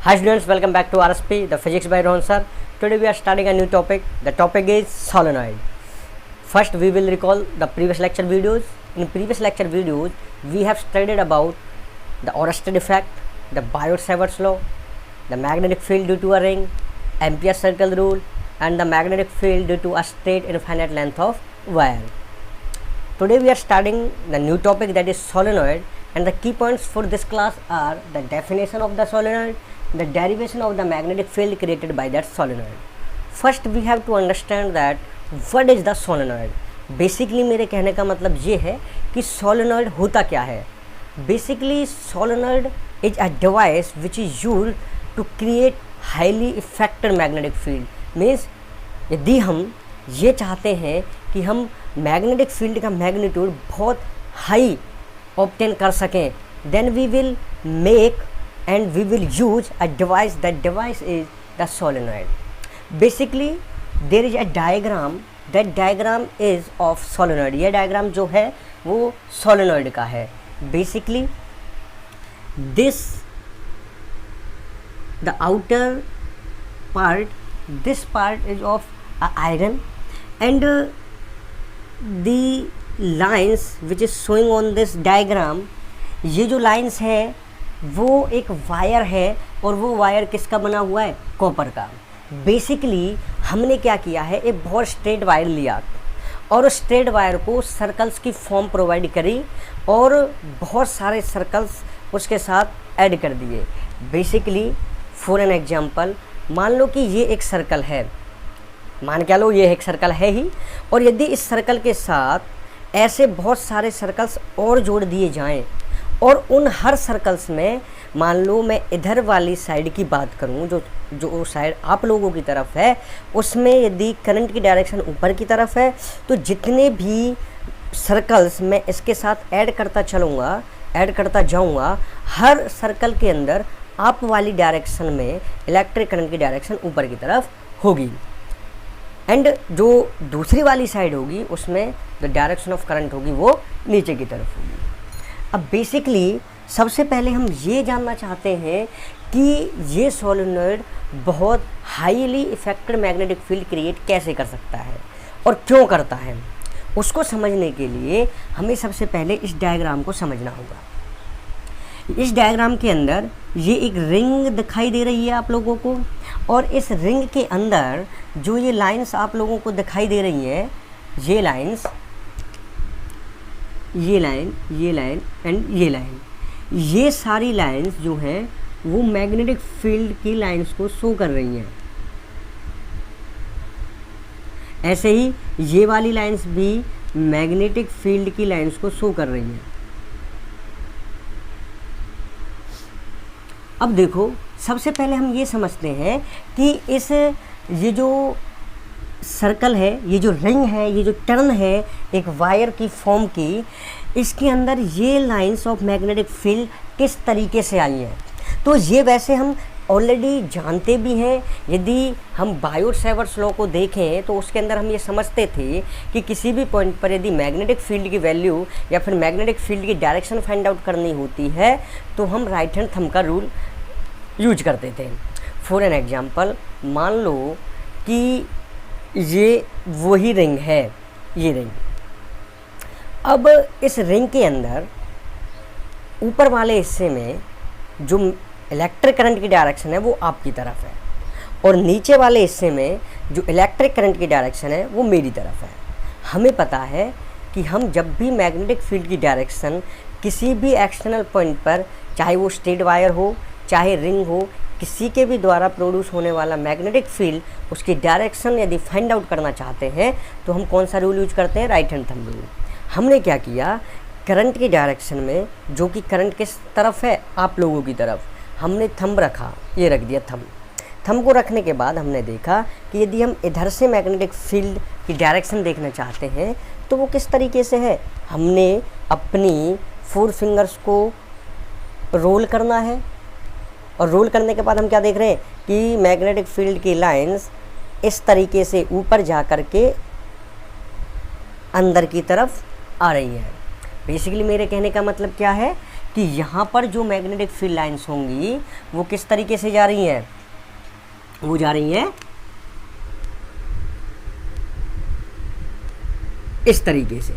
Hi students, welcome back to RSP, the physics by Rohan sir. Today we are starting a new topic. The topic is solenoid. First we will recall the previous lecture videos. In previous lecture videos, we have studied about the Oersted effect, the Biot-Savart's law, the magnetic field due to a ring, Ampere circle rule, and the magnetic field due to a straight infinite length of wire. Today we are starting the new topic, that is solenoid, and the key points for this class are the definition of the solenoid, the derivation of the magnetic field created by that solenoid. First we have to understand that what is the solenoid. Basically मेरे कहने का मतलब ये है कि solenoid होता क्या है. Basically solenoid is a device which is used to create highly effective magnetic field. Means यदि हम ये चाहते हैं कि हम मैग्नेटिक फील्ड का मैग्नीट्यूड बहुत हाई ऑब्टेन कर सकें, then we will make and we will use a device. That device is the solenoid. Basically there is a diagram, that diagram is of solenoid. ये डायग्राम जो है वो solenoid का है. Basically this the outer part, this part is of iron, and the lines which is showing on this diagram, ये जो lines है वो एक वायर है और वो वायर किसका बना हुआ है? कॉपर का. बेसिकली हमने क्या किया है, एक बहुत स्ट्रेट वायर लिया और उस स्ट्रेट वायर को सर्कल्स की फॉर्म प्रोवाइड करी और बहुत सारे सर्कल्स उसके साथ ऐड कर दिए. बेसिकली फॉर एन एग्जांपल, मान लो कि ये एक सर्कल है, मान क्या लो ये एक सर्कल है ही, और यदि इस सर्कल के साथ ऐसे बहुत सारे सर्कल्स और जोड़ दिए जाएं और उन हर सर्कल्स में, मान लो मैं इधर वाली साइड की बात करूं, जो साइड आप लोगों की तरफ है, उसमें यदि करंट की डायरेक्शन ऊपर की तरफ है, तो जितने भी सर्कल्स मैं इसके साथ ऐड करता जाऊंगा, हर सर्कल के अंदर अप वाली डायरेक्शन में इलेक्ट्रिक करंट की डायरेक्शन ऊपर की तरफ होगी, एंड जो दूसरी वाली साइड होगी उसमें द डायरेक्शन ऑफ करंट होगी वो नीचे की तरफ होगी. अब बेसिकली सबसे पहले हम ये जानना चाहते हैं कि ये सोलेनॉइड बहुत highly effective magnetic field create कैसे कर सकता है और क्यों करता है. उसको समझने के लिए हमें सबसे पहले इस डायग्राम को समझना होगा. इस डायग्राम के अंदर ये एक रिंग दिखाई दे रही है आप लोगों को, और इस रिंग के अंदर जो ये लाइंस आप लोगों को दिखाई दे रही हैं, ये लाइंस, ये लाइन एंड ये लाइन, ये सारी लाइंस जो हैं वो मैग्नेटिक फील्ड की लाइंस को शो कर रही हैं. ऐसे ही ये वाली लाइंस भी मैग्नेटिक फील्ड की लाइंस को शो कर रही हैं. अब देखो, सबसे पहले हम ये समझते हैं कि ये जो सर्कल है, ये जो रिंग है, ये जो टर्न है एक वायर की फॉर्म की, इसके अंदर ये लाइंस ऑफ मैग्नेटिक फील्ड किस तरीके से आई हैं. तो ये वैसे हम ऑलरेडी जानते भी हैं. यदि हम बायोट-सावर्ट्स लॉ को देखें तो उसके अंदर हम ये समझते थे कि किसी भी पॉइंट पर यदि मैग्नेटिक फील्ड की वैल्यू या फिर मैग्नेटिक फील्ड की डायरेक्शन फाइंड आउट करनी होती है तो हम राइट हैंड थंब का रूल यूज करते थे. फॉर एन एग्जांपल, मान लो कि ये वही रिंग है, ये रिंग. अब इस रिंग के अंदर ऊपर वाले हिस्से में जो इलेक्ट्रिक करंट की डायरेक्शन है वो आपकी तरफ है, और नीचे वाले हिस्से में जो इलेक्ट्रिक करंट की डायरेक्शन है वो मेरी तरफ है. हमें पता है कि हम जब भी मैग्नेटिक फील्ड की डायरेक्शन किसी भी एक्सटर्नल पॉइंट पर, चाहे वो स्ट्रेट वायर हो चाहे रिंग हो, किसी के भी द्वारा प्रोड्यूस होने वाला मैग्नेटिक फील्ड, उसकी डायरेक्शन यदि फाइंड आउट करना चाहते हैं तो हम कौन सा रूल यूज करते हैं? Right hand thumb rule. हमने क्या किया, करंट की डायरेक्शन में, जो कि करंट किस तरफ है? आप लोगों की तरफ, हमने थंब रखा, ये रख दिया थंब. थंब को रखने के बाद हमने देखा कि यदि हम इधर से मैग्नेटिक फील्ड की डायरेक्शन देखना चाहते हैं तो वो किस तरीके से है. हमने अपनी 4 फिंगर्स को रोल करना है, और रोल करने के बाद हम क्या देख रहे हैं कि मैग्नेटिक फील्ड की लाइंस इस तरीके से ऊपर जा कर के अंदर की तरफ आ रही है. बेसिकली मेरे कहने का मतलब क्या है कि यहाँ पर जो मैग्नेटिक फील्ड लाइंस होंगी वो किस तरीके से जा रही हैं, वो जा रही हैं इस तरीके से।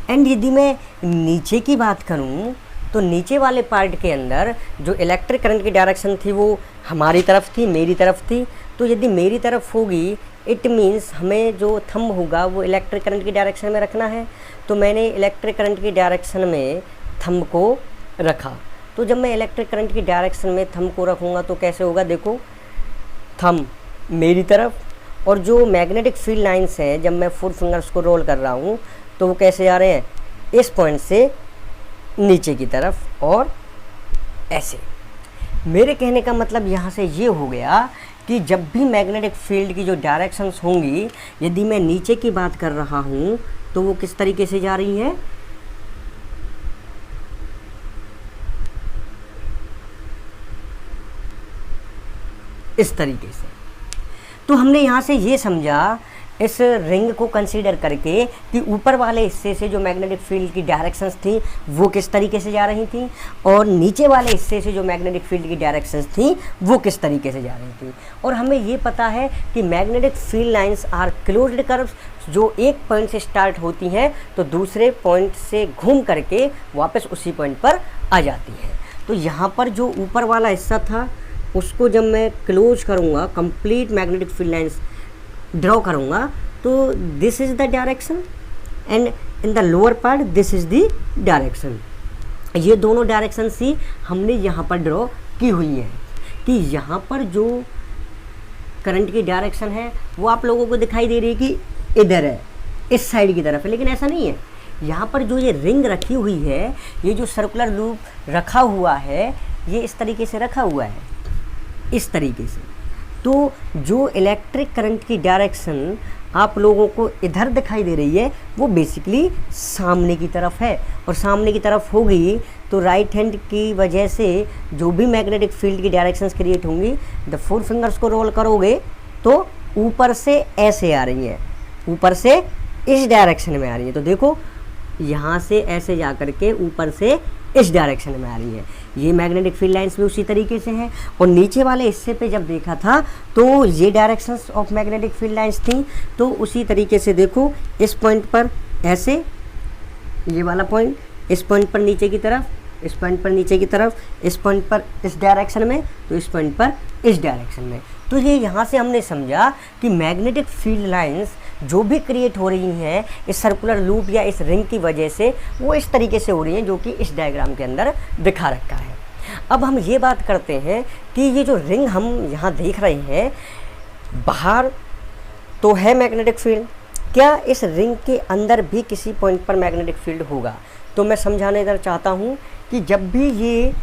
एंड यदि मैं नीचे की बात करूं तो नीचे वाले पार्ट के अंदर जो इलेक्ट्रिक करंट की डायरेक्शन थी वो हमारी तरफ थी, मेरी तरफ थी। तो यदि मेरी तरफ होगी इट मीन्स हमें जो थंब होगा वो इलेक्ट्रिक करंट की डायरेक्शन में रखना है। तो मैंने इलेक्ट्रिक करंट की डायरेक्शन में थंब को रखा। तो जब मैं इलेक्ट्रिक करंट की डायरेक्शन में थंब को रखूँगा तो कैसे होगा, देखो थंब मेरी तरफ और जो मैग्नेटिक फील्ड लाइंस हैं जब मैं 4 फिंगर्स को रोल कर रहा हूँ तो वो कैसे जा रहे हैं, इस पॉइंट से नीचे की तरफ और ऐसे। मेरे कहने का मतलब यहाँ से ये हो गया कि जब भी मैग्नेटिक फील्ड की जो डायरेक्शंस होंगी, यदि मैं नीचे की बात कर रहा हूँ तो वो किस तरीके से जा रही हैं, इस तरीके से। तो हमने यहाँ से ये समझा इस रिंग को कंसीडर करके कि ऊपर वाले हिस्से से जो मैग्नेटिक फील्ड की डायरेक्शंस थी वो किस तरीके से जा रही थी और नीचे वाले हिस्से से जो मैग्नेटिक फील्ड की डायरेक्शंस थी वो किस तरीके से जा रही थी। और हमें ये पता है कि magnetic field lines are closed curves, जो एक पॉइंट से स्टार्ट होती हैं तो दूसरे पॉइंट से घूम करके वापस उसी पॉइंट पर आ जाती हैं। तो यहाँ पर जो ऊपर वाला हिस्सा था उसको जब मैं क्लोज करूँगा, complete magnetic field lines draw करूँगा तो this is the direction and in the lower part this is the direction. ये दोनों डायरेक्शन ही हमने यहाँ पर ड्रॉ की हुई है कि यहाँ पर जो करंट की डायरेक्शन है वो आप लोगों को दिखाई दे रही है कि इधर है, इस साइड की तरफ है, लेकिन ऐसा नहीं है। यहाँ पर जो ये रिंग रखी हुई है, ये जो सर्कुलर लूप रखा हुआ है, ये इस तरीके से रखा हुआ है, इस तरीके से। तो जो इलेक्ट्रिक करंट की डायरेक्शन आप लोगों को इधर दिखाई दे रही है वो बेसिकली सामने की तरफ है, और सामने की तरफ होगी तो राइट हैंड की वजह से जो भी मैग्नेटिक फील्ड की डायरेक्शंस क्रिएट होंगी, द 4 फिंगर्स को रोल करोगे तो ऊपर से ऐसे आ रही हैं, ऊपर से इस डायरेक्शन में आ रही है। तो देखो यहाँ से ऐसे जा कर के ऊपर से इस डायरेक्शन में आ रही है। ये मैग्नेटिक फील्ड लाइंस भी उसी तरीके से हैं। और नीचे वाले हिस्से पे जब देखा था तो ये directions of magnetic field lines थी, तो उसी तरीके से देखो इस पॉइंट पर ऐसे, ये वाला पॉइंट, इस पॉइंट पर नीचे की तरफ, इस पॉइंट पर नीचे की तरफ, इस पॉइंट पर इस डायरेक्शन में, तो इस पॉइंट पर इस डायरेक्शन में। तो ये यहाँ से हमने समझा कि मैग्नेटिक फील्ड लाइंस जो भी क्रिएट हो रही हैं इस सर्कुलर लूप या इस रिंग की वजह से, वो इस तरीके से हो रही हैं जो कि इस डायग्राम के अंदर दिखा रखा है। अब हम ये बात करते हैं कि ये जो रिंग हम यहाँ देख रहे हैं, बाहर तो है मैग्नेटिक फील्ड, क्या इस रिंग के अंदर भी किसी पॉइंट पर मैग्नेटिक फील्ड होगा? तो मैं समझाने इधर चाहता हूँ कि जब भी ये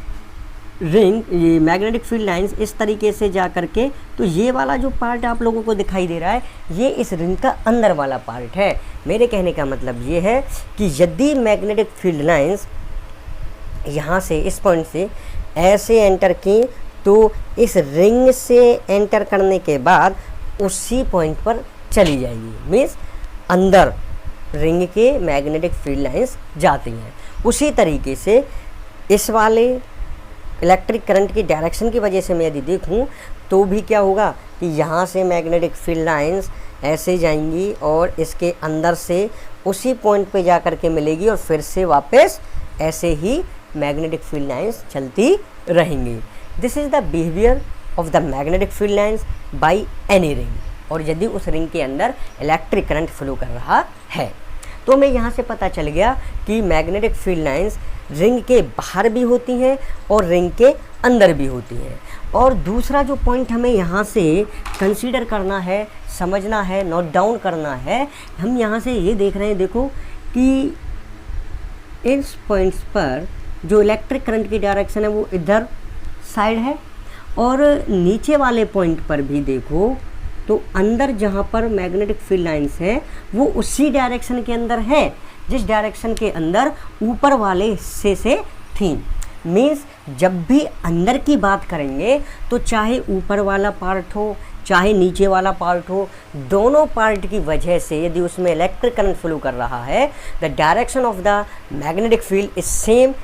रिंग, ये मैग्नेटिक फील्ड लाइंस इस तरीके से जा करके, तो ये वाला जो पार्ट आप लोगों को दिखाई दे रहा है ये इस रिंग का अंदर वाला पार्ट है। मेरे कहने का मतलब ये है कि यदि मैग्नेटिक फील्ड लाइंस यहाँ से इस पॉइंट से ऐसे एंटर की तो इस रिंग से एंटर करने के बाद उसी पॉइंट पर चली जाएगी, मीन्स अंदर रिंग के मैग्नेटिक फील्ड लाइंस जाती हैं। उसी तरीके से इस वाले इलेक्ट्रिक करंट की डायरेक्शन की वजह से मैं यदि देखूं तो भी क्या होगा कि यहाँ से मैग्नेटिक फील्ड लाइंस ऐसे जाएंगी और इसके अंदर से उसी पॉइंट पे जा कर के मिलेगी और फिर से वापस ऐसे ही मैग्नेटिक फील्ड लाइंस चलती रहेंगी। This is the behaviour of the magnetic field lines by any ring. और यदि उस रिंग के अंदर इलेक्ट्रिक करंट फ्लो कर रहा है तो हमें यहाँ से पता चल गया कि मैग्नेटिक फील्ड लाइंस रिंग के बाहर भी होती हैं और रिंग के अंदर भी होती हैं। और दूसरा जो पॉइंट हमें यहाँ से कंसीडर करना है, समझना है, नोट डाउन करना है, हम यहाँ से ये देख रहे हैं, देखो कि इस पॉइंट्स पर जो इलेक्ट्रिक करंट की डायरेक्शन है वो इधर साइड है, और नीचे वाले पॉइंट पर भी देखो तो अंदर जहाँ पर मैग्नेटिक फील्ड लाइंस है वो उसी डायरेक्शन के अंदर है जिस डायरेक्शन के अंदर ऊपर वाले हिस्से से थी। मीन्स जब भी अंदर की बात करेंगे तो चाहे ऊपर वाला पार्ट हो चाहे नीचे वाला पार्ट हो, दोनों पार्ट की वजह से यदि उसमें इलेक्ट्रिक करंट फ्लो कर रहा है, the direction of the magnetic field is same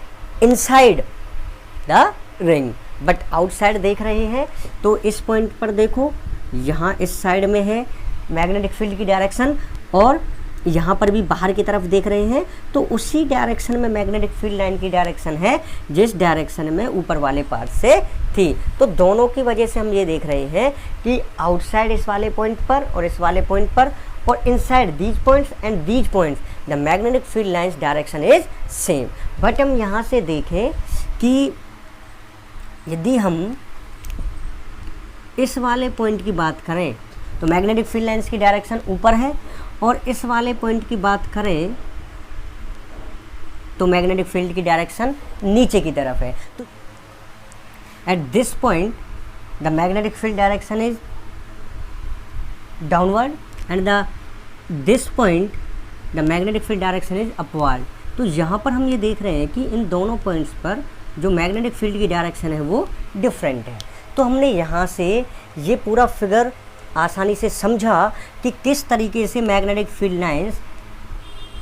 inside the ring but outside देख रहे हैं। तो इस पॉइंट पर देखो, यहाँ इस साइड में है मैग्नेटिक फील्ड की डायरेक्शन और यहाँ पर भी बाहर की तरफ देख रहे हैं, तो उसी डायरेक्शन में मैग्नेटिक फील्ड लाइन की डायरेक्शन है जिस डायरेक्शन में ऊपर वाले पार्ट से थी। तो दोनों की वजह से हम ये देख रहे हैं कि आउटसाइड इस वाले पॉइंट पर और इस वाले पॉइंट पर और inside these points and these points the magnetic field lines direction is same. But हम यहाँ से देखें कि यदि हम इस वाले पॉइंट की बात करें तो मैग्नेटिक फील्ड लाइन्स की डायरेक्शन ऊपर है और इस वाले पॉइंट की बात करें तो मैग्नेटिक फील्ड की डायरेक्शन नीचे की तरफ है। तो at this point the magnetic field direction is downward and this point the magnetic field direction is upward. तो यहाँ पर हम ये देख रहे हैं कि इन दोनों पॉइंट्स पर जो मैग्नेटिक फील्ड की डायरेक्शन है वो डिफरेंट है। तो हमने यहाँ से ये पूरा फिगर आसानी से समझा कि किस तरीके से मैग्नेटिक फील्ड लाइंस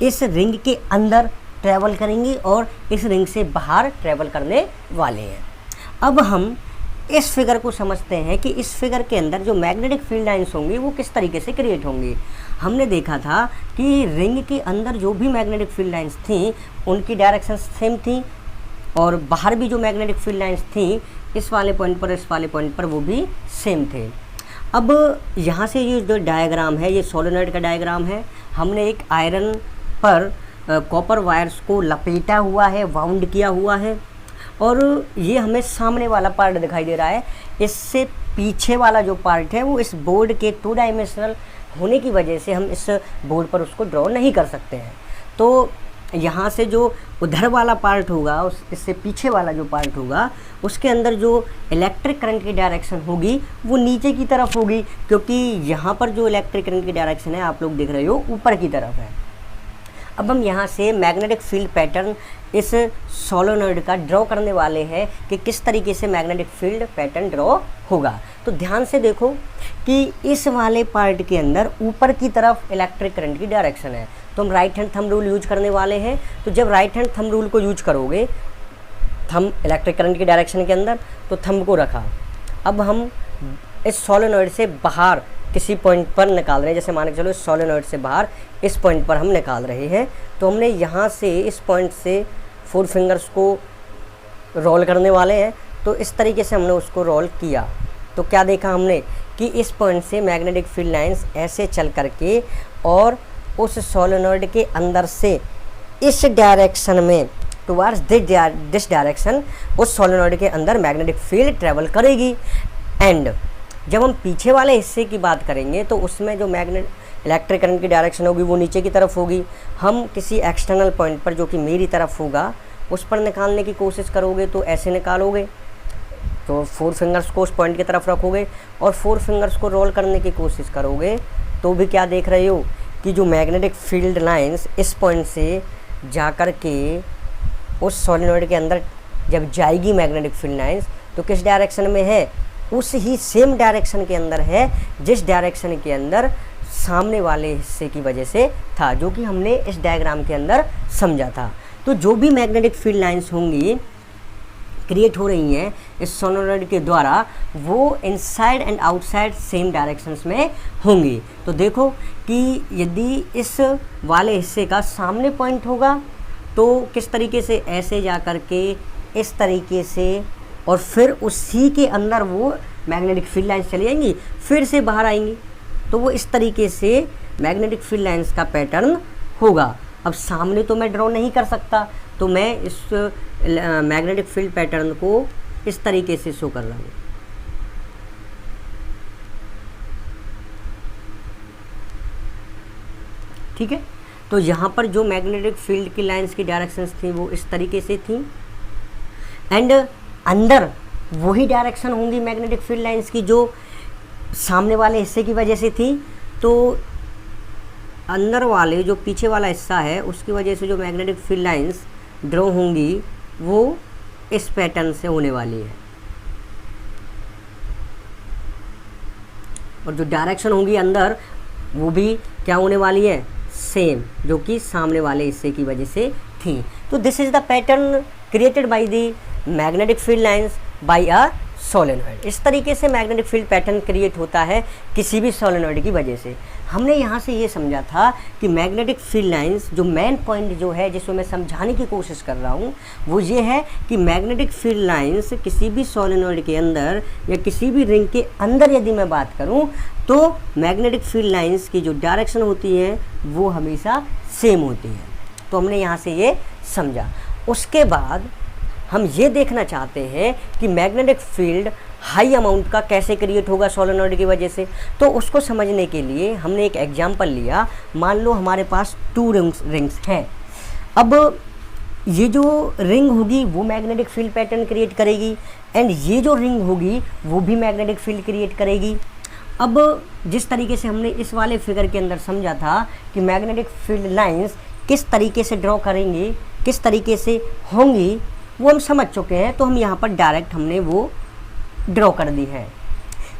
इस रिंग के अंदर ट्रैवल करेंगी और इस रिंग से बाहर ट्रैवल करने वाले हैं। अब हम इस फिगर को समझते हैं कि इस फिगर के अंदर जो मैग्नेटिक फील्ड लाइंस होंगी वो किस तरीके से क्रिएट होंगी। हमने देखा था कि रिंग के अंदर जो भी मैग्नेटिक फील्ड लाइंस थी उनकी डायरेक्शन सेम थी और बाहर भी जो मैग्नेटिक फील्ड लाइंस थी इस वाले पॉइंट पर इस वाले पॉइंट पर वो भी सेम थे। अब यहाँ से ये जो डायग्राम है ये सोलेनॉइड का डायग्राम है। हमने एक आयरन पर कॉपर वायर्स को लपेटा हुआ है, वाउंड किया हुआ है और ये हमें सामने वाला पार्ट दिखाई दे रहा है। इससे पीछे वाला जो पार्ट है वो इस बोर्ड के 2 डायमेंशनल होने की वजह से हम इस बोर्ड पर उसको ड्रॉ नहीं कर सकते हैं। तो यहाँ से जो उधर वाला पार्ट होगा इससे पीछे वाला जो पार्ट होगा उसके अंदर जो इलेक्ट्रिक करंट की डायरेक्शन होगी वो नीचे की तरफ होगी, क्योंकि यहाँ पर जो इलेक्ट्रिक करंट की डायरेक्शन है आप लोग देख रहे हो ऊपर की तरफ है। अब हम यहाँ से मैग्नेटिक फील्ड पैटर्न इस सोलेनॉइड का ड्रॉ करने वाले हैं कि किस तरीके से मैग्नेटिक फील्ड पैटर्न ड्रॉ होगा। तो ध्यान से देखो कि इस वाले पार्ट के अंदर ऊपर की तरफ इलेक्ट्रिक करंट की डायरेक्शन है, तो हम right hand thumb rule use करने वाले हैं। तो जब राइट हैंड थंब रूल को यूज करोगे, थंब इलेक्ट्रिक करंट की डायरेक्शन के अंदर, तो थंब को रखा। अब हम इस सोलेनॉइड से बाहर किसी पॉइंट पर निकाल रहे हैं, जैसे मान के चलो इस सोलेनॉइड से बाहर इस पॉइंट पर हम निकाल रहे हैं। तो हमने यहाँ से इस पॉइंट से 4 फिंगर्स को रोल करने वाले हैं। तो इस तरीके से हमने उसको रोल किया तो क्या देखा हमने कि इस पॉइंट से मैग्नेटिक फील्ड लाइंस ऐसे चल करके और उस सोलेनॉइड के अंदर से इस डायरेक्शन में टुवार्ड्स दिस डायरेक्शन उस सोलेनॉइड के अंदर मैग्नेटिक फील्ड ट्रेवल करेगी। एंड जब हम पीछे वाले हिस्से की बात करेंगे तो उसमें जो इलेक्ट्रिक करंट की डायरेक्शन होगी वो नीचे की तरफ होगी। हम किसी एक्सटर्नल पॉइंट पर जो कि मेरी तरफ होगा उस पर निकालने की कोशिश करोगे तो ऐसे निकालोगे, तो 4 फिंगर्स को उस पॉइंट की तरफ रखोगे और 4 फिंगर्स को रोल करने की कोशिश करोगे तो भी क्या देख रहे हो कि जो मैग्नेटिक फील्ड लाइंस इस पॉइंट से जाकर के उस सोलेनॉइड के अंदर जब जाएगी मैग्नेटिक फील्ड लाइंस तो किस डायरेक्शन में है, उस ही सेम डायरेक्शन के अंदर है जिस डायरेक्शन के अंदर सामने वाले हिस्से की वजह से था, जो कि हमने इस डायग्राम के अंदर समझा था। तो जो भी मैग्नेटिक फील्ड लाइंस होंगी क्रिएट हो रही हैं इस सोलेनॉइड के द्वारा वो inside and outside same directions में होंगी। तो देखो कि यदि इस वाले हिस्से का सामने पॉइंट होगा तो किस तरीके से ऐसे जा कर के इस तरीके से और फिर उसी के अंदर वो मैग्नेटिक फील्ड लाइंस चली जाएंगी, फिर से बाहर आएंगी, तो वो इस तरीके से मैग्नेटिक फील्ड लाइंस का पैटर्न होगा। अब सामने तो मैं ड्रॉ नहीं कर सकता, तो मैं इस मैग्नेटिक फील्ड पैटर्न को इस तरीके से शो कर रहा हूँ। ठीक है, तो यहाँ पर जो मैग्नेटिक फील्ड की लाइंस की डायरेक्शंस थी वो इस तरीके से थी एंड अंदर वही डायरेक्शन होंगी मैग्नेटिक फील्ड लाइंस की जो सामने वाले हिस्से की वजह से थी। तो अंदर वाले जो पीछे वाला हिस्सा है उसकी वजह से जो मैग्नेटिक फील्ड लाइंस ड्रॉ होंगी वो इस पैटर्न से होने वाली है। और जो डायरेक्शन होगी अंदर वो भी क्या होने वाली है, सेम, जो कि सामने वाले हिस्से की वजह से थी। तो this is the pattern created by the magnetic field lines by a solenoid. इस तरीके से मैग्नेटिक फील्ड पैटर्न क्रिएट होता है किसी भी सोलेनॉइड की वजह से। हमने यहाँ से ये समझा था कि मैग्नेटिक फील्ड लाइंस, जो मेन पॉइंट जो है जिसको मैं समझाने की कोशिश कर रहा हूँ वो ये है कि मैग्नेटिक फील्ड लाइंस किसी भी सोलेनॉइड के अंदर या किसी भी रिंग के अंदर यदि मैं बात करूँ तो मैग्नेटिक फील्ड लाइंस की जो डायरेक्शन होती है वो हमेशा सेम होती है। तो हमने यहाँ से ये समझा। उसके बाद हम ये देखना चाहते हैं कि मैग्नेटिक फील्ड हाई अमाउंट का कैसे क्रिएट होगा सोलेनॉइड की वजह से। तो उसको समझने के लिए हमने एक एग्जांपल लिया। मान लो हमारे पास 2 रिंग्स हैं। अब ये जो रिंग होगी वो मैग्नेटिक फील्ड पैटर्न क्रिएट करेगी एंड ये जो रिंग होगी वो भी मैग्नेटिक फील्ड क्रिएट करेगी। अब जिस तरीके से हमने इस वाले फिगर के अंदर समझा था कि मैग्नेटिक फील्ड लाइंस किस तरीके से ड्रॉ करेंगे, किस तरीके से होंगी, वो हम समझ चुके हैं। तो हम यहाँ पर डायरेक्ट हमने वो ड्रॉ कर दी है।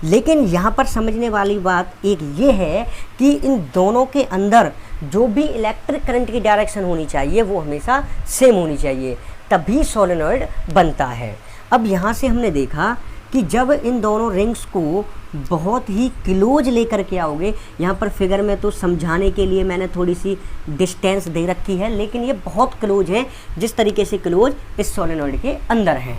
लेकिन यहाँ पर समझने वाली बात एक ये है कि इन दोनों के अंदर जो भी इलेक्ट्रिक करंट की डायरेक्शन होनी चाहिए वो हमेशा सेम होनी चाहिए, तभी सोलेनॉइड बनता है। अब यहाँ से हमने देखा कि जब इन दोनों रिंग्स को बहुत ही क्लोज लेकर के आओगे, यहाँ पर फिगर में तो समझाने के लिए मैंने थोड़ी सी डिस्टेंस दे रखी है, लेकिन ये बहुत क्लोज है जिस तरीके से क्लोज इस सोलेनॉइड के अंदर है।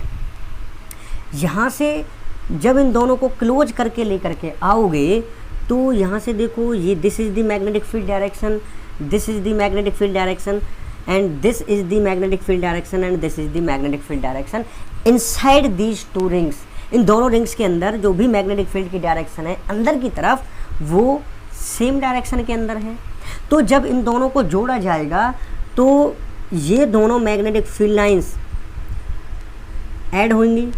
यहाँ से जब इन दोनों को क्लोज करके लेकर के आओगे तो यहाँ से देखो, ये this is the magnetic field direction, this is the magnetic field direction and this is the magnetic field direction and this is the magnetic field direction inside these 2 rings. इन दोनों रिंग्स के अंदर जो भी मैग्नेटिक फील्ड की direction है अंदर की तरफ वो सेम डायरेक्शन के अंदर है। तो जब इन दोनों को जोड़ा जाएगा तो ये दोनों मैग्नेटिक फील्ड लाइंस ऐड होंगी।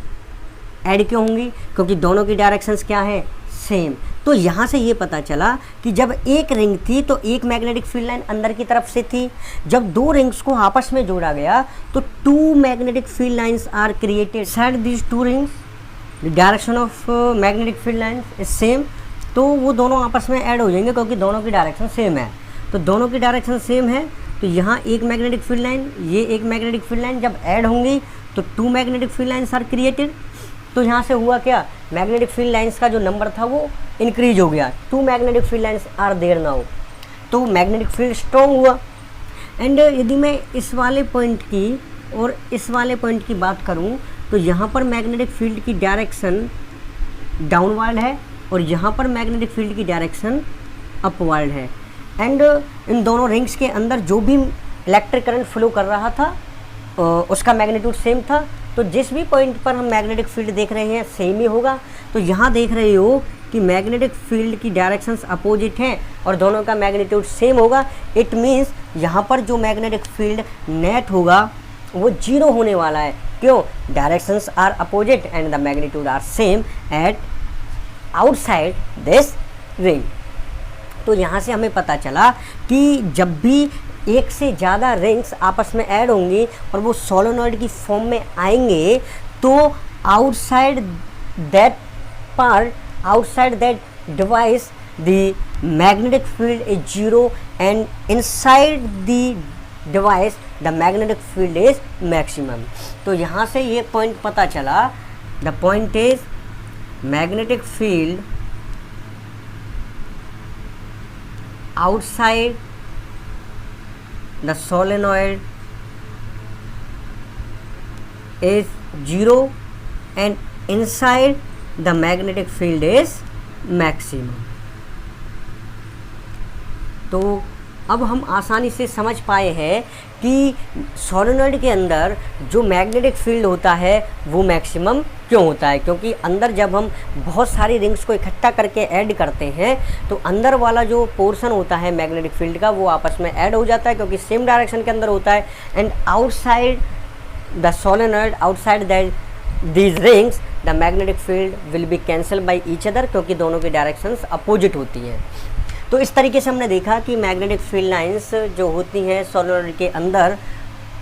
ऐड क्यों होंगी? क्योंकि दोनों की डायरेक्शंस क्या है, सेम। तो यहाँ से ये पता चला कि जब एक रिंग थी तो एक मैग्नेटिक फील्ड लाइन अंदर की तरफ से थी। जब 2 रिंग्स को आपस में जोड़ा गया तो 2 magnetic field lines are created side these 2 rings. The direction of magnetic field line is same. तो वो दोनों आपस में ऐड हो जाएंगे क्योंकि दोनों की डायरेक्शन सेम है। तो दोनों की डायरेक्शन सेम है तो यहाँ एक मैग्नेटिक फील्ड लाइन, ये एक मैग्नेटिक फील्ड लाइन जब ऐड होंगी तो 2 magnetic field lines are created. तो यहाँ से हुआ क्या, मैग्नेटिक फील्ड लाइंस का जो नंबर था वो इंक्रीज हो गया। 2 magnetic field lines are there now. तो मैग्नेटिक फील्ड स्ट्रॉन्ग हुआ। एंड यदि मैं इस वाले पॉइंट की और इस वाले पॉइंट की बात करूं तो यहाँ पर मैग्नेटिक फील्ड की डायरेक्शन डाउनवर्ड है और यहाँ पर मैग्नेटिक फील्ड की डायरेक्शन अपवर्ड है। एंड इन दोनों रिंग्स के अंदर जो भी इलेक्ट्रिक करंट फ्लो कर रहा था उसका मैग्नीट्यूड सेम था। तो जिस भी पॉइंट पर हम मैग्नेटिक फील्ड देख रहे हैं सेम ही होगा। तो यहाँ देख रहे हो कि मैग्नेटिक फील्ड की डायरेक्शंस अपोजिट हैं और दोनों का मैग्नीट्यूड सेम होगा। इट मीन्स यहाँ पर जो मैग्नेटिक फील्ड नेट होगा वो 0 होने वाला है। क्यों? Directions are opposite and the magnitude are same at outside this ring. तो यहाँ से हमें पता चला कि जब भी एक से ज़्यादा रिंग्स आपस में ऐड होंगी और वो सोलेनॉइड की फॉर्म में आएंगे तो outside that part, outside that device the magnetic field is 0 and inside the device the magnetic field is maximum. तो यहाँ से ये पॉइंट पता चला, the point is magnetic field outside the solenoid is 0 and inside the magnetic field is maximum। तो अब हम आसानी से समझ पाए हैं कि सोलेनॉइड के अंदर जो मैग्नेटिक फील्ड होता है वो मैक्सिमम क्यों होता है। क्योंकि अंदर जब हम बहुत सारी रिंग्स को इकट्ठा करके ऐड करते हैं तो अंदर वाला जो पोर्शन होता है मैग्नेटिक फील्ड का वो आपस में ऐड हो जाता है क्योंकि सेम डायरेक्शन के अंदर होता है। And outside the solenoid, outside that these rings the magnetic field will be cancel by each other, क्योंकि दोनों की डायरेक्शंस अपोजिट होती हैं। तो इस तरीके से हमने देखा कि मैग्नेटिक फील्ड लाइंस जो होती हैं सोलेनॉइड के अंदर,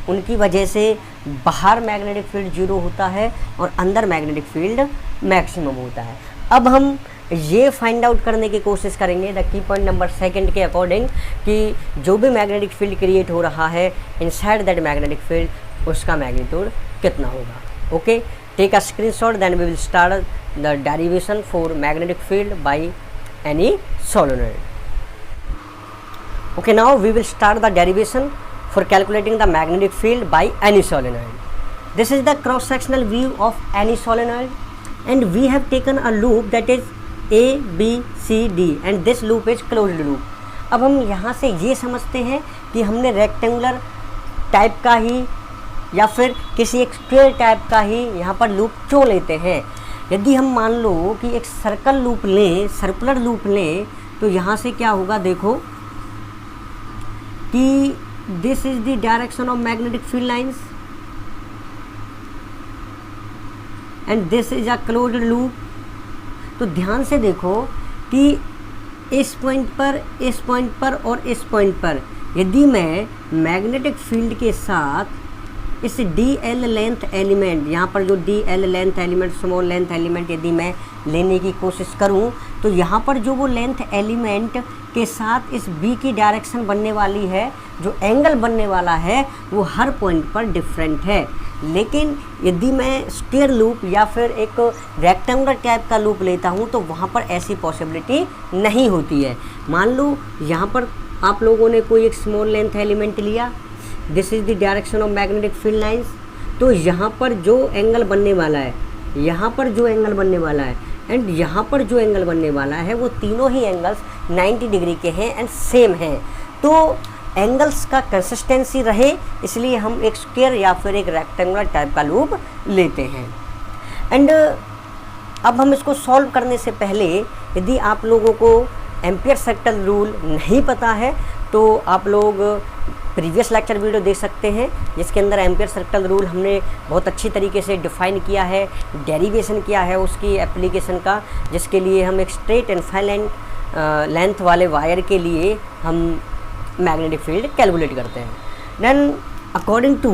उनकी वजह से बाहर मैग्नेटिक फील्ड 0 होता है और अंदर मैग्नेटिक फील्ड मैक्सिमम होता है। अब हम ये फाइंड आउट करने की कोशिश करेंगे the key point number second के अकॉर्डिंग कि जो भी मैग्नेटिक फील्ड क्रिएट हो रहा है इनसाइड दैट मैग्नेटिक फील्ड उसका मैग्नीट्यूड कितना होगा। Okay, take a screenshot, then we will start the derivation for magnetic field by any solenoid. Okay, now we will start the derivation for calculating the magnetic field by any solenoid. This is the cross-sectional view of any solenoid, and we have taken a loop that is A, B, C, D, and this loop is closed loop. अब हम यहाँ से ये समझते हैं कि हमने rectangular type का ही या फिर किसी एक स्क्वायर टाइप का ही यहाँ पर लूप क्यों लेते हैं। यदि हम मान लो कि एक सर्कल लूप लें, सर्कुलर लूप लें, तो यहाँ से क्या होगा, देखो कि this is the direction of magnetic field lines and this is a closed loop. तो ध्यान से देखो कि इस पॉइंट पर और इस पॉइंट पर यदि मैं मैग्नेटिक फील्ड के साथ इस DL लेंथ एलिमेंट, यहाँ पर जो DL length element, small length element यदि मैं लेने की कोशिश करूँ, तो यहाँ पर जो वो लेंथ एलिमेंट के साथ इस B की डायरेक्शन बनने वाली है, जो एंगल बनने वाला है वो हर पॉइंट पर डिफरेंट है। लेकिन यदि मैं स्क्वायर लूप या फिर एक रेक्टेंगुलर टाइप का लूप लेता हूँ तो वहाँ पर ऐसी पॉसिबिलिटी नहीं होती है। मान लो यहाँ पर आप लोगों ने कोई एक स्मॉल लेंथ एलिमेंट लिया, this is the direction of magnetic field lines, तो यहाँ पर जो एंगल बनने वाला है, यहाँ पर जो एंगल बनने वाला है एंड यहाँ पर जो एंगल बनने वाला है, वो तीनों ही एंगल्स 90 डिग्री के हैं एंड सेम हैं। तो एंगल्स का कंसिस्टेंसी रहे इसलिए हम एक स्क्वायर या फिर एक रेक्टेंगुलर टाइप का लूप लेते हैं। एंड अब हम इसको सॉल्व करने से पहले यदि आप लोगों को एम्पियर सर्कल रूल नहीं पता है तो आप लोग प्रीवियस लेक्चर वीडियो देख सकते हैं, जिसके अंदर एम्पियर सर्कल रूल हमने बहुत अच्छी तरीके से डिफ़ाइन किया है, डेरिवेशन किया है उसकी एप्लीकेशन का, जिसके लिए हम एक स्ट्रेट एंड फाइन लेंथ वाले वायर के लिए हम मैग्नेटिक फील्ड कैलकुलेट करते हैं। Then according to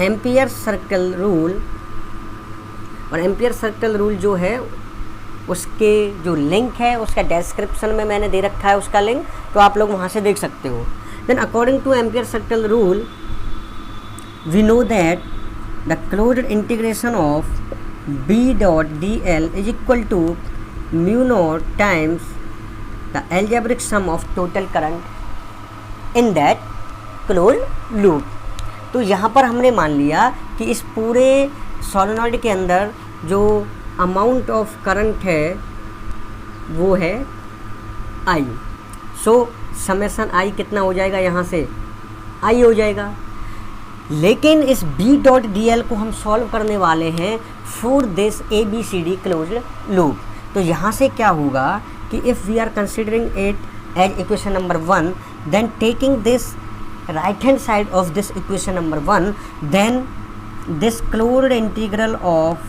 Ampere circle rule, और एम्पियर सर्कल रूल जो है उसके जो लिंक है उसका डिस्क्रिप्शन में मैंने दे रखा है उसका लिंक, तो आप लोग वहाँ से देख सकते हो। Then according to Ampere circle rule we know that the closed integration of B dot DL is equal to mu naught times the algebraic sum of total current in that closed loop. तो यहाँ पर हमने मान लिया कि इस पूरे solenoid के अंदर जो अमाउंट ऑफ करंट है वो है I। सो समेशन I कितना हो जाएगा, यहाँ से I हो जाएगा। लेकिन इस B डॉट DL को हम सॉल्व करने वाले हैं for this ABCD closed loop. तो यहाँ से क्या होगा कि if we are considering it as equation number 1, then taking this right hand side of this equation number 1, then this closed integral of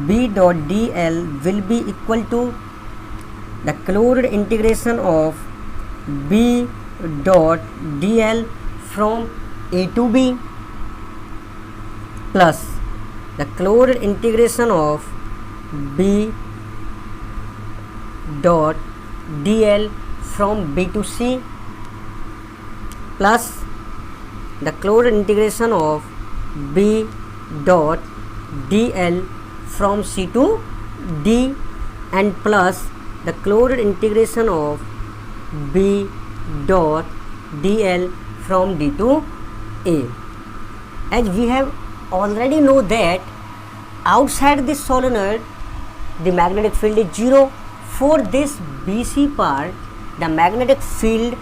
B dot DL will be equal to the closed integration of B dot DL from A to B plus the closed integration of B dot DL from B to C plus the closed integration of B dot DL from C to D and plus the closed integration of B dot DL from D to A. As we have already know that outside this solenoid the magnetic field is 0. For this BC part the magnetic field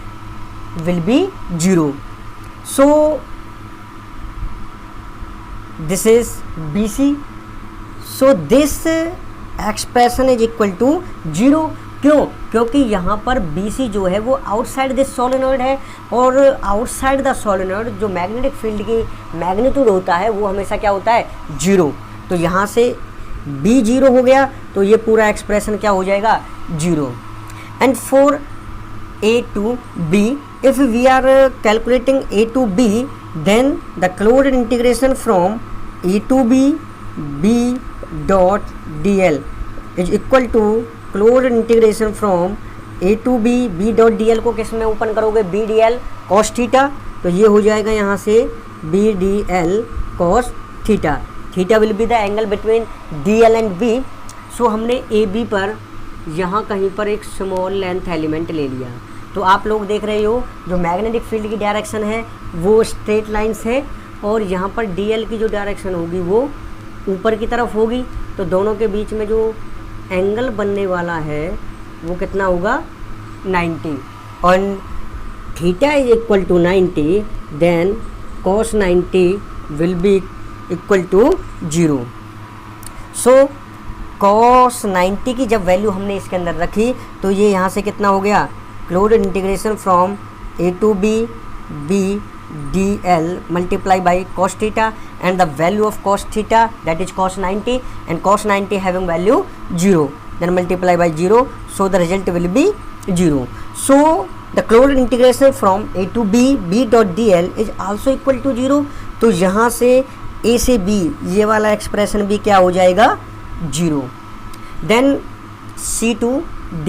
will be 0. So this is BC, so this expression is equal to 0। क्यों? क्योंकि यहाँ पर BC जो है वो outside this solenoid है, और outside the solenoid जो मैग्नेटिक फील्ड की मैग्नीट्यूड होता है वो हमेशा क्या होता है, 0। तो यहाँ से B 0 हो गया तो ये पूरा एक्सप्रेशन क्या हो जाएगा, 0। And for A to B, if we are calculating A to B, then the closed integration from A to B, B dot D L is equal to closed integration from A to B, B dot D L को किस में open करोगे, B D L cos theta, तो ये हो जाएगा यहाँ से B D L cos theta, theta will be the angle between D L and B. So हमने ए बी पर यहाँ कहीं पर एक स्मॉल लेंथ एलिमेंट ले लिया, तो आप लोग देख रहे हो जो मैग्नेटिक फील्ड की डायरेक्शन है वो स्ट्रेट लाइंस है, और यहाँ पर डी एल की जो डायरेक्शन होगी वो ऊपर की तरफ होगी, तो दोनों के बीच में जो एंगल बनने वाला है वो कितना होगा 90, और theta is equal to 90, then cos 90 will be equal to 0। So cos 90 की जब वैल्यू हमने इसके अंदर रखी तो ये यहाँ से कितना हो गया, closed integration from A to B B D L multiply by cos theta, and the value of cos theta that is cos 90, and cos 90 having value 0, then multiply by 0, so the result will be 0. So the closed integration from a to b b dot dl is also equal to 0. तो यहाँ से a से b ये वाला expression भी क्या हो जाएगा 0. देन c to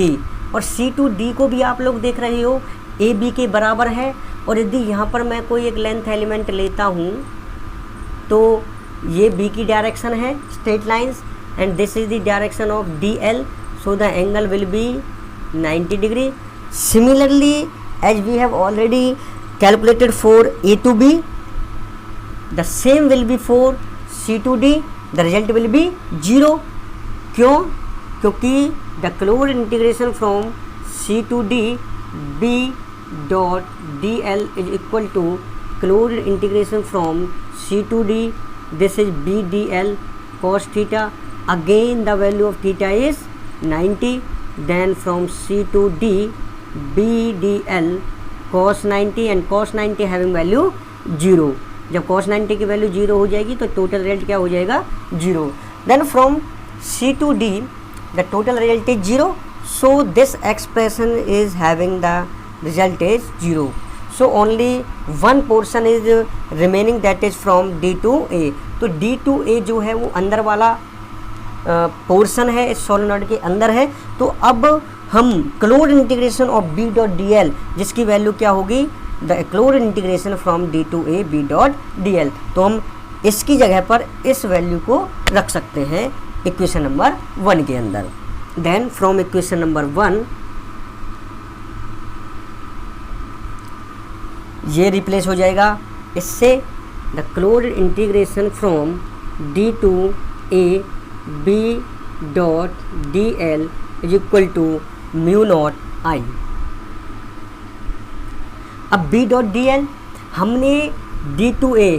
d, और c to d को भी आप लोग देख रहे हो a b के बराबर है, और यदि यहाँ पर मैं कोई एक लेंथ एलिमेंट लेता हूँ तो ये b की डायरेक्शन है straight lines, and this is the direction of dl, so the angle will be 90 degree. Similarly as we have already calculated for a to b, the same will be for c to d, the result will be 0. क्यों? क्योंकि the closed integration from c to d b dot dl is equal to closed integration from c to d, this is b dl cos theta, again the value of theta is 90, then from c to d b dl cos 90, and cos 90 having value 0. जब cos 90 की value 0 हो जाएगी तो total result क्या हो जाएगा 0. Then from c to d the total result is 0, so this expression is having the result is 0. So only one portion is remaining, that is from D to A. तो D to A जो है वो अंदर वाला portion है, इस solenoid के अंदर है. तो अब हम closed integration of B dot D L जिसकी वैल्यू क्या होगी, the closed integration from D to A B dot D L, तो हम इसकी जगह पर इस वैल्यू को रख सकते हैं इक्वेशन नंबर 1 के अंदर. देन फ्रॉम इक्वेशन नंबर 1 ये रिप्लेस हो जाएगा इससे, the closed integration from d to a b dot D L is equal to mu naught I. अब b डॉट डी एल हमने d टू a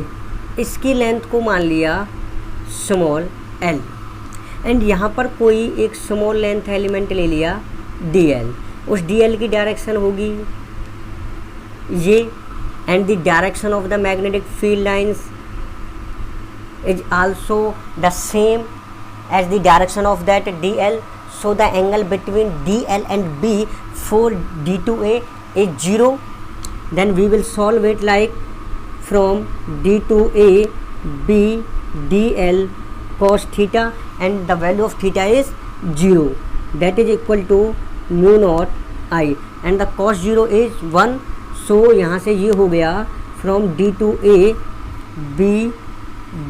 इसकी length को मान लिया स्मॉल l, एंड यहाँ पर कोई एक स्मॉल लेंथ एलिमेंट ले लिया dl. उस dl की डायरेक्शन होगी ये, and the direction of the magnetic field lines is also the same as the direction of that dl, so the angle between dl and b for d to a is 0. Then we will solve it like from d to a b dl cos theta, and the value of theta is 0, that is equal to mu naught I, and the cos 0 is 1. सो यहाँ से ये हो गया from D to A B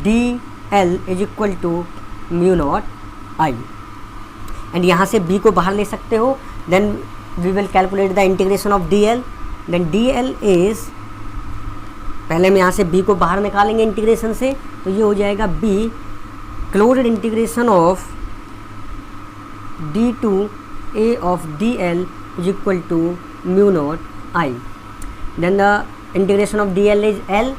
D L is equal to mu naught I, and यहाँ से B को बाहर ले सकते हो. Then we will calculate the integration of D L. Then D L is, पहले हम यहाँ से B को बाहर निकालेंगे इंटीग्रेशन से, तो ये हो जाएगा B closed integration of D to A of D L is equal to mu naught I. Then the integration of D L is L.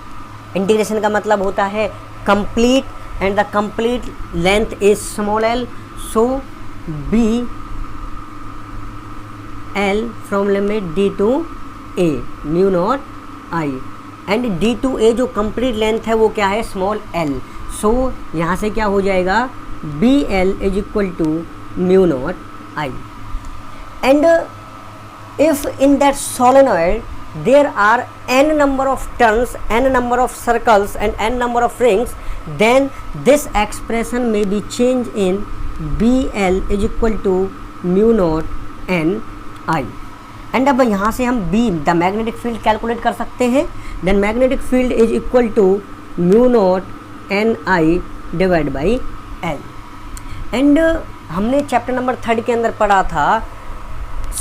Integration का मतलब होता है complete, and the complete length is small L, so B L from limit D to A mu naught I, and D to A जो complete length है वो क्या है small L. सो यहाँ से क्या हो जाएगा B L is equal to mu naught I. And if in that solenoid there are n number of turns, n number of circles and n number of rings, then this expression may be changed in BL is equal to mu naught n I. And अब यहाँ से हम B the magnetic field calculate कर सकते हैं. Then magnetic field is equal to mu naught N I divide by L. And हमने chapter number 3 के अंदर पढ़ा था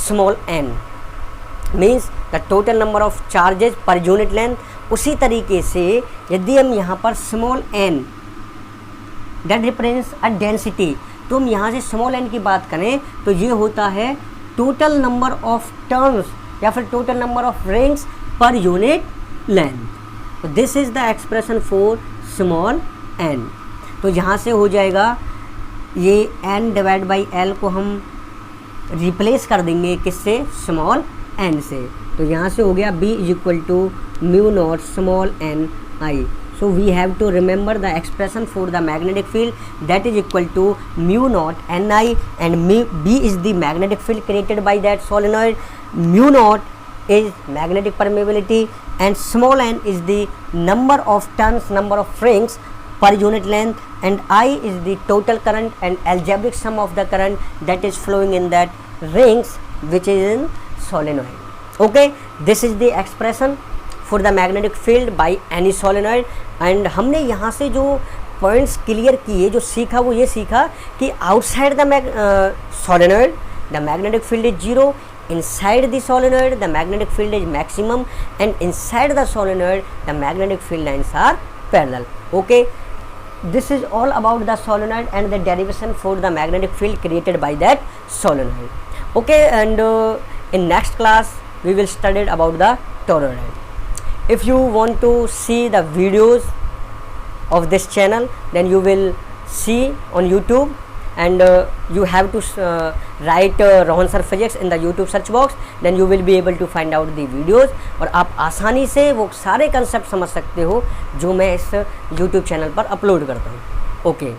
small n means the total number of charges per unit length. उसी तरीके से यदि हम यहाँ पर small n that represents a density, तो हम यहाँ से स्मॉल n की बात करें तो ये होता है टोटल नंबर ऑफ टर्न्स या फिर टोटल नंबर ऑफ रिंग्स पर यूनिट लेंथ. तो this is the expression for small n. तो यहाँ से हो जाएगा ये n डिवाइड बाई l को हम रिप्लेस कर देंगे किससे, स्मॉल n से. तो यहाँ से हो गया b is equal to mu naught small n i. So we have to remember the expression for the magnetic field, that is equal to mu naught Ni, and B is the magnetic field created by that solenoid. Mu naught is magnetic permeability and small n is the number of turns, number of rings per unit length, and I is the total current and algebraic sum of the current that is flowing in that rings which is in solenoid. Okay, this is the expression for the magnetic field by any solenoid. And हमने यहाँ से जो points clear किए, जो सीखा वो ये सीखा कि outside the solenoid the magnetic field is 0, inside the solenoid the magnetic field is maximum, and inside the solenoid the magnetic field lines are parallel. Okay, this is all about the solenoid and the derivation for the magnetic field created by that solenoid. Okay, and in next class we will study about the toroid. If you want to see the videos of this channel, then you will see on YouTube, and you have to write Rohan sir physics in the YouTube search box, then you will be able to find out the videos, और आप आसानी से वो सारे concept समझ सकते हो जो मैं इस YouTube चैनल पर अपलोड करता हूँ. ओके.